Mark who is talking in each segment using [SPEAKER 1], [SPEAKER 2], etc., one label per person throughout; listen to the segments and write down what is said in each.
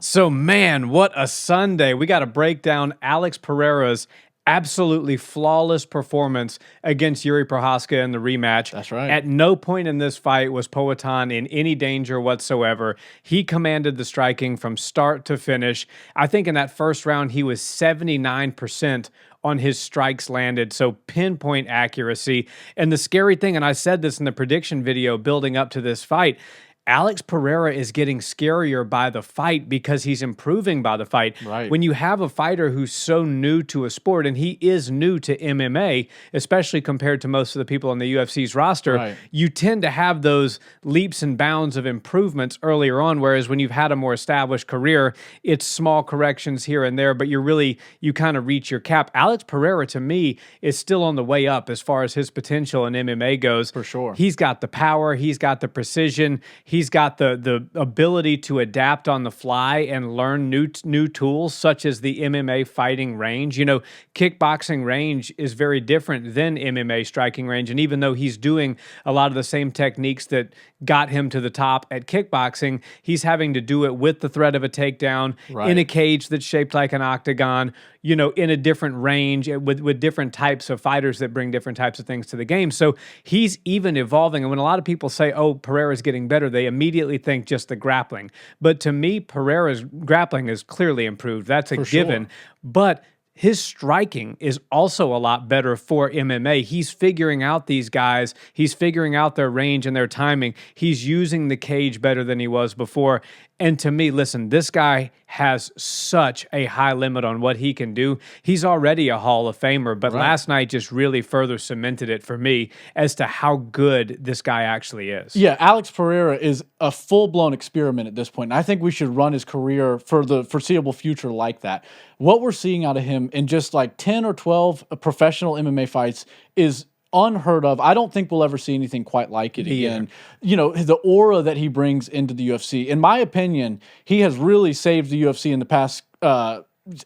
[SPEAKER 1] So, man, what a Sunday. We got to break down Alex Pereira's absolutely flawless performance against Jiří Procházka in the rematch.
[SPEAKER 2] That's right.
[SPEAKER 1] At no point in this fight was Poatan in any danger whatsoever. He commanded the striking from start to finish. I think in that first round, he was 79% on his strikes landed, so pinpoint accuracy. And the scary thing, and I said this in the prediction video building up to this fight, Alex Pereira is getting scarier by the fight because he's improving by the fight.
[SPEAKER 2] Right.
[SPEAKER 1] When you have a fighter who's so new to a sport, and he is new to MMA, especially compared to most of the people on the UFC's roster,
[SPEAKER 2] Right.
[SPEAKER 1] you tend to have those leaps and bounds of improvements earlier on, whereas when you've had a more established career, it's small corrections here and there, but you kind of reach your cap. Alex Pereira, to me, is still on the way up as far as his potential in MMA goes.
[SPEAKER 2] For sure.
[SPEAKER 1] He's got the power, he's got the precision, he's got the ability to adapt on the fly and learn new tools such as the MMA fighting range. You know, kickboxing range is very different than MMA striking range, and even though he's doing a lot of the same techniques that got him to the top at kickboxing, he's having to do it with the threat of a takedown in a cage that's shaped like an octagon, you know, in a different range with different types of fighters that bring different types of things to the game. So he's even evolving. And when a lot of people say, oh, Pereira's getting better, they immediately think just the grappling. But to me, Pereira's grappling is clearly improved. That's a given.
[SPEAKER 2] Sure.
[SPEAKER 1] But his striking is also a lot better for MMA. He's figuring out these guys. He's figuring out their range and their timing. He's using the cage better than he was before. And to me, listen, this guy has such a high limit on what he can do. He's already a Hall of Famer, but last night just really further cemented it for me as to how good this guy actually is.
[SPEAKER 2] Yeah, Alex Pereira is a full-blown experiment at this point, and I think we should run his career for the foreseeable future like that. What we're seeing out of him in just like 10 or 12 professional MMA fights is unheard of. I don't think we'll ever see anything quite like it again. You know, the aura that he brings into the UFC, in my opinion, he has really saved the UFC in the past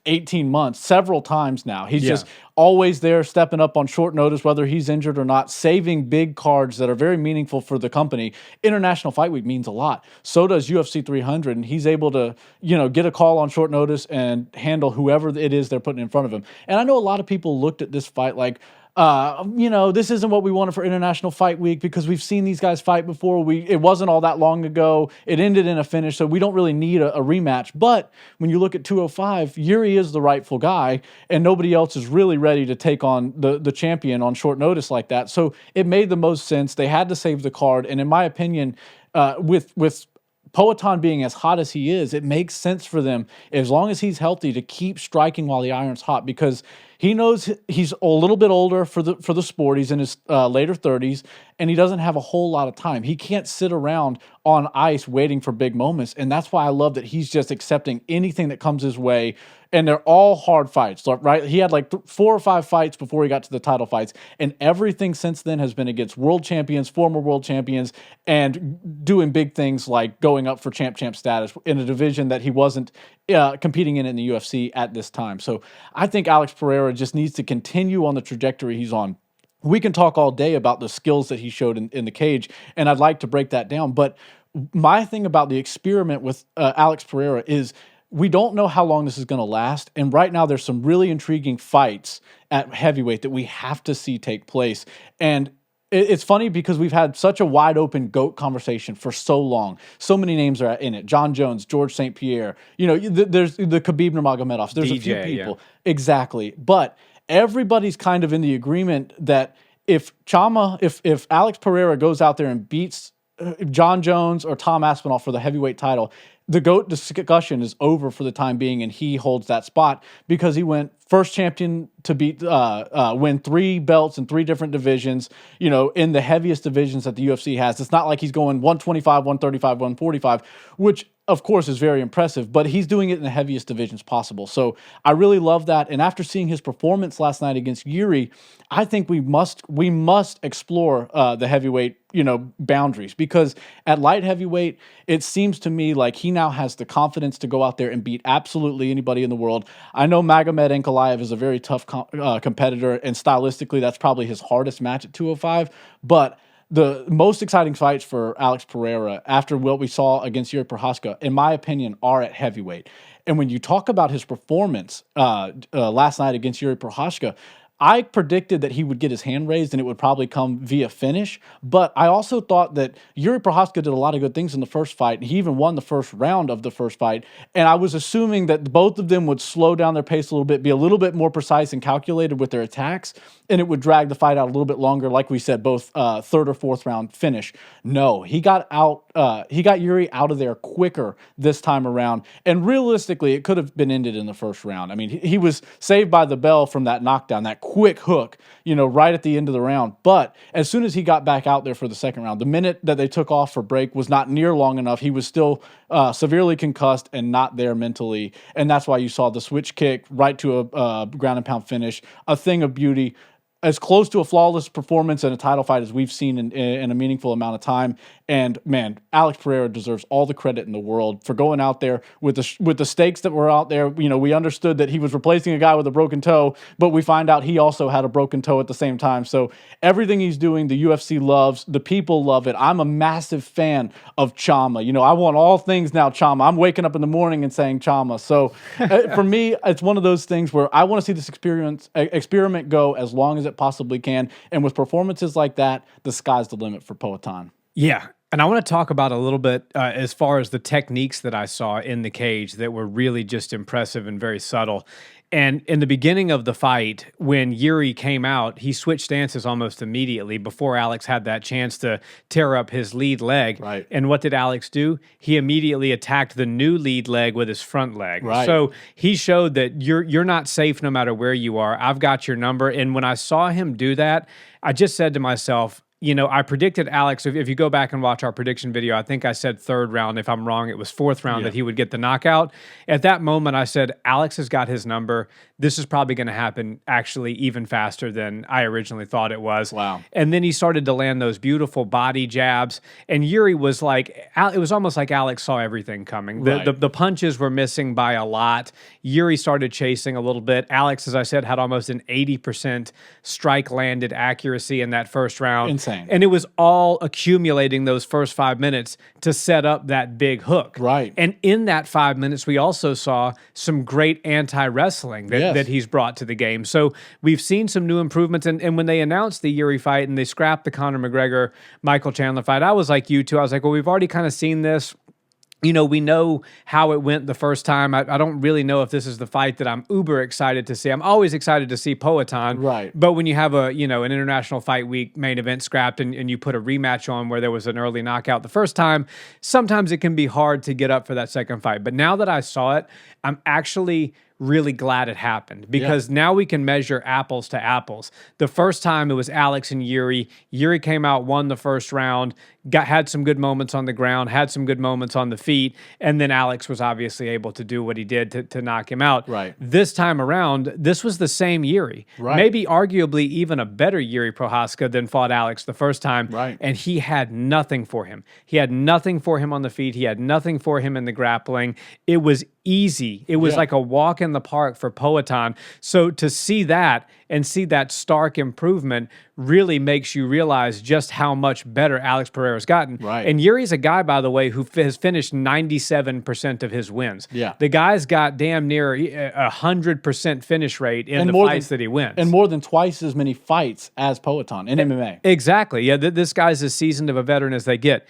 [SPEAKER 2] 18 months several times now. He's just always there, stepping up on short notice, whether he's injured or not, saving big cards that are very meaningful for the company. International Fight Week means a lot. So does UFC 300, and he's able to, you know, get a call on short notice and handle whoever it is they're putting in front of him. And I know a lot of people looked at this fight like, you know, this isn't what we wanted for International Fight Week because we've seen these guys fight before. It wasn't all that long ago. It ended in a finish, so we don't really need a rematch. But when you look at 205, Jiří is the rightful guy, and nobody else is really ready to take on the champion on short notice like that. So it made the most sense. They had to save the card, and in my opinion, with Poatan being as hot as he is, it makes sense for them, as long as he's healthy, to keep striking while the iron's hot, because he knows he's a little bit older for the sport. He's in his later 30s, and he doesn't have a whole lot of time. He can't sit around on ice waiting for big moments, and that's why I love that he's just accepting anything that comes his way, and they're all hard fights, right? He had like 4 or 5 fights before he got to the title fights, and everything since then has been against world champions, former world champions, and doing big things like going up for champ status in a division that he wasn't competing in the UFC at this time. So I think Alex Pereira just needs to continue on the trajectory he's on. We can talk all day about the skills that he showed in the cage, and I'd like to break that down. But my thing about the experiment with Alex Pereira is we don't know how long this is going to last. And right now there's some really intriguing fights at heavyweight that we have to see take place. And it's funny because we've had such a wide open GOAT conversation for so long. So many names are in it. John Jones, George St. Pierre, you know, there's the Khabib Nurmagomedov. There's
[SPEAKER 1] DJ,
[SPEAKER 2] a few people. Yeah. Exactly. But everybody's kind of in the agreement that if Alex Pereira goes out there and beats John Jones or Tom Aspinall for the heavyweight title, the GOAT discussion is over for the time being, and he holds that spot because he went first champion to win 3 belts in 3 different divisions, you know, in the heaviest divisions that the UFC has. It's not like he's going 125, 135, 145, which of course is very impressive, but he's doing it in the heaviest divisions possible. So I really love that. And after seeing his performance last night against Jiří, I think we must explore the heavyweight, you know, boundaries, because at light heavyweight, it seems to me like he now has the confidence to go out there and beat absolutely anybody in the world. I know Magomed Ankalaev is a very tough competitor, and stylistically, that's probably his hardest match at 205, but the most exciting fights for Alex Pereira after what we saw against Jiří Procházka, in my opinion, are at heavyweight. And when you talk about his performance last night against Jiří Procházka, I predicted that he would get his hand raised and it would probably come via finish. But I also thought that Jiří Procházka did a lot of good things in the first fight. He even won the first round of the first fight. And I was assuming that both of them would slow down their pace a little bit, be a little bit more precise and calculated with their attacks, and it would drag the fight out a little bit longer. Like we said, both third or fourth round finish. No, he got Jiří out of there quicker this time around. And realistically, it could have been ended in the first round. I mean, he was saved by the bell from that knockdown, that quick hook, right at the end of the round. But as soon as he got back out there for the second round, the minute that they took off for break was not near long enough. He was still severely concussed and not there mentally. And that's why you saw the switch kick right to a ground and pound finish, a thing of beauty. As close to a flawless performance in a title fight as we've seen in a meaningful amount of time. And man, Alex Pereira deserves all the credit in the world for going out there with the stakes that were out there. We understood that he was replacing a guy with a broken toe, but we find out he also had a broken toe at the same time. So everything he's doing, the UFC loves, the people love it. I'm a massive fan of Chama. I want all things now Chama. I'm waking up in the morning and saying Chama. So for me, it's one of those things where I want to see this experiment go as long as it possibly can. And with performances like that, the sky's the limit for Poatan.
[SPEAKER 1] Yeah. And I want to talk about a little bit as far as the techniques that I saw in the cage that were really just impressive and very subtle. And in the beginning of the fight, when Jiří came out, he switched stances almost immediately before Alex had that chance to tear up his lead leg.
[SPEAKER 2] Right.
[SPEAKER 1] And what did Alex do? He immediately attacked the new lead leg with his front leg.
[SPEAKER 2] Right.
[SPEAKER 1] So he showed that you're not safe no matter where you are. I've got your number. And when I saw him do that, I just said to myself, I predicted Alex, if you go back and watch our prediction video, I think I said third round. If I'm wrong, it was fourth round that he would get the knockout. At that moment, I said, Alex has got his number. This is probably going to happen actually even faster than I originally thought it was.
[SPEAKER 2] Wow.
[SPEAKER 1] And then he started to land those beautiful body jabs. And Jiří was like, it was almost like Alex saw everything coming. The punches were missing by a lot. Jiří started chasing a little bit. Alex, as I said, had almost an 80% strike landed accuracy in that first round.
[SPEAKER 2] Insane.
[SPEAKER 1] And it was all accumulating those first 5 minutes to set up that big hook.
[SPEAKER 2] Right.
[SPEAKER 1] And in that 5 minutes, we also saw some great anti-wrestling that he's brought to the game. So we've seen some new improvements. And when they announced the Jiří fight and they scrapped the Conor McGregor-Michael Chandler fight, I was like you too. I was like, well, we've already kind of seen this. We know how it went the first time. I don't really know if this is the fight that I'm uber excited to see. I'm always excited to see Poatan.
[SPEAKER 2] Right.
[SPEAKER 1] But when you have an International Fight Week main event scrapped and you put a rematch on where there was an early knockout the first time, sometimes it can be hard to get up for that second fight. But now that I saw it, I'm actually really glad it happened because now we can measure apples to apples. The first time it was Alex and Jiří. Jiří came out, won the first round, had some good moments on the ground, had some good moments on the feet, and then Alex was obviously able to do what he did to knock him out.
[SPEAKER 2] Right.
[SPEAKER 1] This time around, this was the same Jiří.
[SPEAKER 2] Right.
[SPEAKER 1] Maybe arguably even a better Jiří Procházka than fought Alex the first time.
[SPEAKER 2] Right.
[SPEAKER 1] And he had nothing for him. He had nothing for him on the feet. He had nothing for him in the grappling. It was easy. It was like a walk in the park for Poatan. So to see that and see that stark improvement really makes you realize just how much better Alex Pereira's gotten.
[SPEAKER 2] Right.
[SPEAKER 1] And Yuri's a guy, by the way, who has finished 97% of his wins.
[SPEAKER 2] Yeah.
[SPEAKER 1] The guy's got damn near 100% finish rate in the fights that he wins.
[SPEAKER 2] And more than twice as many fights as Poatan in MMA.
[SPEAKER 1] Exactly. Yeah, this guy's as seasoned of a veteran as they get.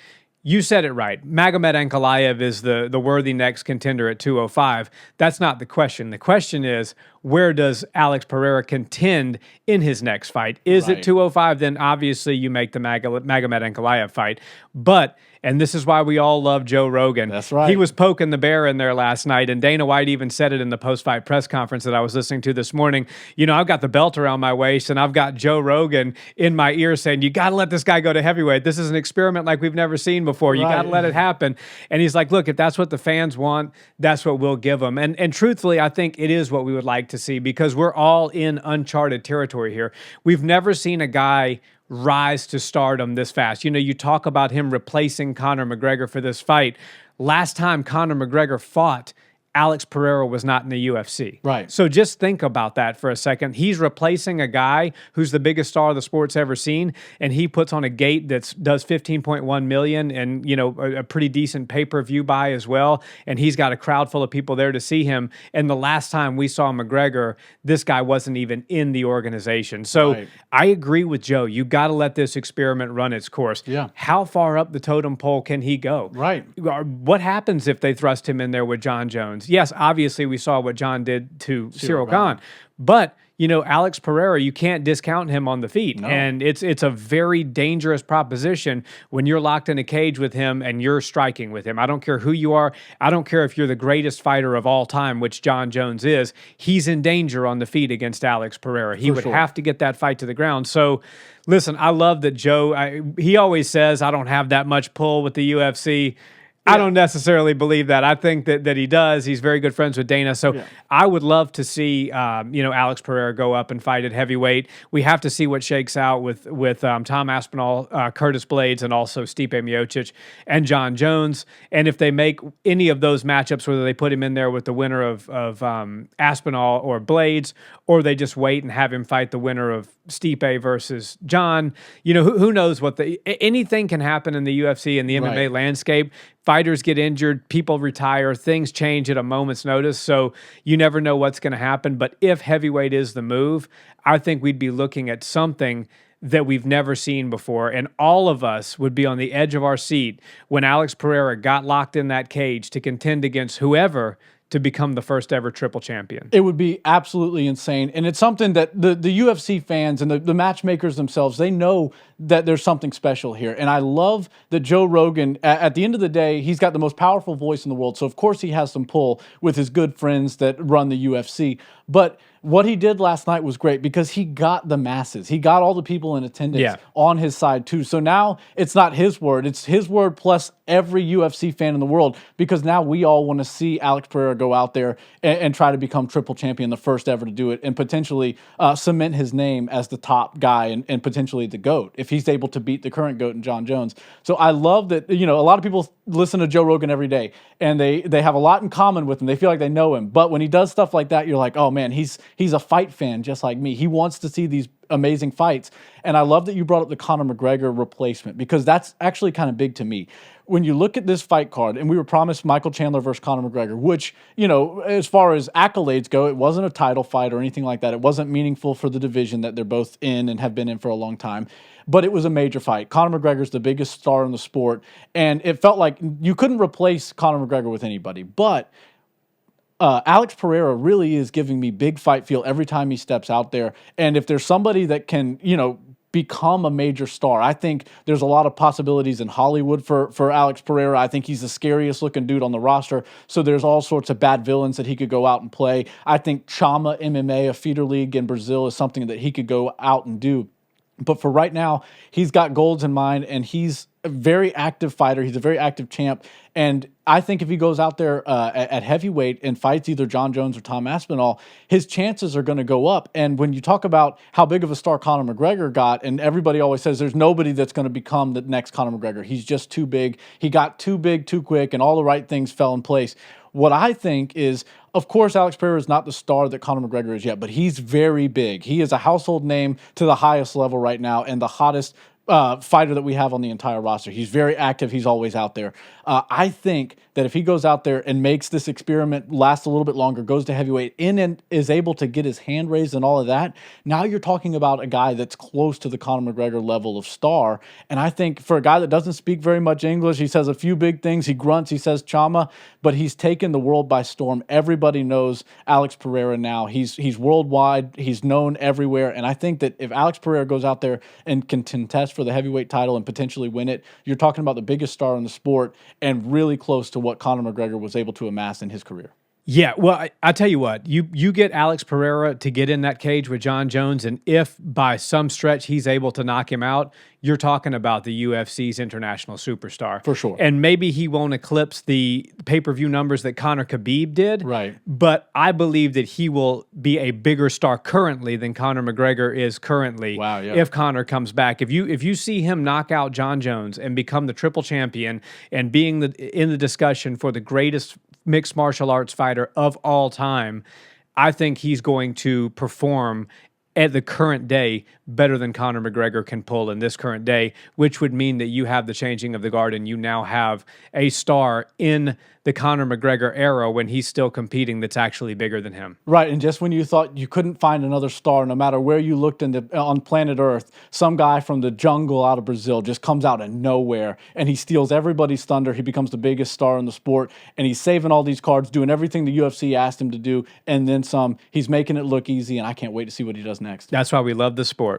[SPEAKER 1] You said it right. Magomed Ankalaev is the worthy next contender at 205. That's not the question. The question is, where does Alex Pereira contend in his next fight? Is it 205? Then obviously you make the Magomed Ankalaev fight. But, and this is why we all love Joe Rogan.
[SPEAKER 2] That's right.
[SPEAKER 1] He was poking the bear in there last night, and Dana White even said it in the post-fight press conference that I was listening to this morning. I've got the belt around my waist, and I've got Joe Rogan in my ear saying, you got to let this guy go to heavyweight. This is an experiment like we've never seen before. You got to let it happen. And he's like, look, if that's what the fans want, that's what we'll give them. And truthfully, I think it is what we would like to see because we're all in uncharted territory here. We've never seen a guy rise to stardom this fast. You talk about him replacing Conor McGregor for this fight. Last time Conor McGregor fought Alex Pereira was not in the UFC.
[SPEAKER 2] Right.
[SPEAKER 1] So just think about that for a second. He's replacing a guy who's the biggest star the sport's ever seen, and he puts on a gate that does 15.1 million and, you know, a pretty decent pay-per-view buy as well. And he's got a crowd full of people there to see him. And the last time we saw McGregor, this guy wasn't even in the organization. So
[SPEAKER 2] Right.
[SPEAKER 1] I agree with Joe. You got to let this experiment run its course.
[SPEAKER 2] Yeah.
[SPEAKER 1] How far up the totem pole can he go?
[SPEAKER 2] Right.
[SPEAKER 1] What happens if they thrust him in there with John Jones? Yes, obviously we saw what John did to Cyril Gane, but you know, Alex Pereira, you can't discount him on the feet.
[SPEAKER 2] No.
[SPEAKER 1] And it's a very dangerous proposition when you're locked in a cage with him and you're striking with him. I don't care who you are. I don't care if you're the greatest fighter of all time, which John Jones is. He's in danger on the feet against Alex Pereira. He would have to get that fight to the ground. So listen, I love that Joe, he always says, I don't have that much pull with the UFC. I don't necessarily believe that. I think that he does. He's very good friends with Dana. So I would love to see, you know, Alex Pereira go up and fight at heavyweight. We have to see what shakes out with Tom Aspinall, Curtis Blades, and also Stipe Miocic and John Jones. And if they make any of those matchups, whether they put him in there with the winner of Aspinall or Blades, or they just wait and have him fight the winner of Stipe versus John, you know, who knows what anything can happen in the UFC and the MMA landscape. Fighters get injured, people retire, things change at a moment's notice. So you never know what's going to happen. But if heavyweight is the move, I think we'd be looking at something that we've never seen before. And all of us would be on the edge of our seat when Alex Pereira got locked in that cage to contend against whoever to become the first ever triple champion.
[SPEAKER 2] It would be absolutely insane. And it's something that the UFC fans and the matchmakers themselves, they know that there's something special here. And I love that Joe Rogan, at the end of the day, he's got the most powerful voice in the world. So of course he has some pull with his good friends that run the UFC. But what he did last night was great because he got the masses. He got all the people in attendance on his side too. So now it's not his word. It's his word plus every UFC fan in the world, because now we all want to see Alex Pereira go out there and try to become triple champion, the first ever to do it, and potentially cement his name as the top guy and potentially the GOAT if he's able to beat the current GOAT in John Jones. So I love that, you know, a lot of people listen to Joe Rogan every day and they have a lot in common with him. They feel like they know him. But when he does stuff like that, you're like, oh man, he's a fight fan just like me. He wants to see these amazing fights. And I love that you brought up the Conor McGregor replacement, because that's actually kind of big to me. When you look at this fight card, and we were promised Michael Chandler versus Conor McGregor, which, you know, as far as accolades go, it wasn't a title fight or anything like that. It wasn't meaningful for the division that they're both in and have been in for a long time. But it was a major fight. Conor McGregor's the biggest star in the sport, and it felt like you couldn't replace Conor McGregor with anybody. But Alex Pereira really is giving me big fight feel every time he steps out there. And if there's somebody that can, you know, become a major star, I think there's a lot of possibilities in Hollywood for Alex Pereira. I think he's the scariest looking dude on the roster. So there's all sorts of bad villains that he could go out and play. I think Chama MMA, a feeder league in Brazil, is something that he could go out and do. But for right now, he's got goals in mind, and he's a very active fighter. He's a very active champ. And I think if he goes out there at heavyweight and fights either John Jones or Tom Aspinall, his chances are going to go up. And when you talk about how big of a star Conor McGregor got, and everybody always says there's nobody that's going to become the next Conor McGregor. He's just too big. He got too big too quick, and all the right things fell in place. What I think is, of course, Alex Pereira is not the star that Conor McGregor is yet, but he's very big. He is a household name to the highest level right now, and the hottest fighter that we have on the entire roster. He's very active. He's always out there. I think that if he goes out there and makes this experiment last a little bit longer, goes to heavyweight, and is able to get his hand raised and all of that, now you're talking about a guy that's close to the Conor McGregor level of star. And I think for a guy that doesn't speak very much English, he says a few big things, he grunts, he says Chama, but he's taken the world by storm. Everybody knows Alex Pereira now. He's worldwide. He's known everywhere. And I think that if Alex Pereira goes out there and can contest for the heavyweight title and potentially win it, you're talking about the biggest star in the sport and really close to what Conor McGregor was able to amass in his career.
[SPEAKER 1] Yeah, well, I tell you what, you get Alex Pereira to get in that cage with John Jones, and if by some stretch he's able to knock him out, you're talking about the UFC's international superstar.
[SPEAKER 2] For sure.
[SPEAKER 1] And maybe he won't eclipse the pay-per-view numbers that Conor Khabib did.
[SPEAKER 2] Right.
[SPEAKER 1] But I believe that he will be a bigger star currently than Conor McGregor is currently.
[SPEAKER 2] Wow, yeah.
[SPEAKER 1] If Conor comes back. If you see him knock out John Jones and become the triple champion and being in the discussion for the greatest mixed martial arts fighter of all time, I think he's going to perform at the current day better than Conor McGregor can pull in this current day, which would mean that you have the changing of the guard and you now have a star in the Conor McGregor era when he's still competing that's actually bigger than him.
[SPEAKER 2] Right, and just when you thought you couldn't find another star, no matter where you looked on planet Earth, some guy from the jungle out of Brazil just comes out of nowhere, and he steals everybody's thunder. He becomes the biggest star in the sport, and he's saving all these cards, doing everything the UFC asked him to do, and then some. He's making it look easy, and I can't wait to see what he does next.
[SPEAKER 1] That's why we love the sport.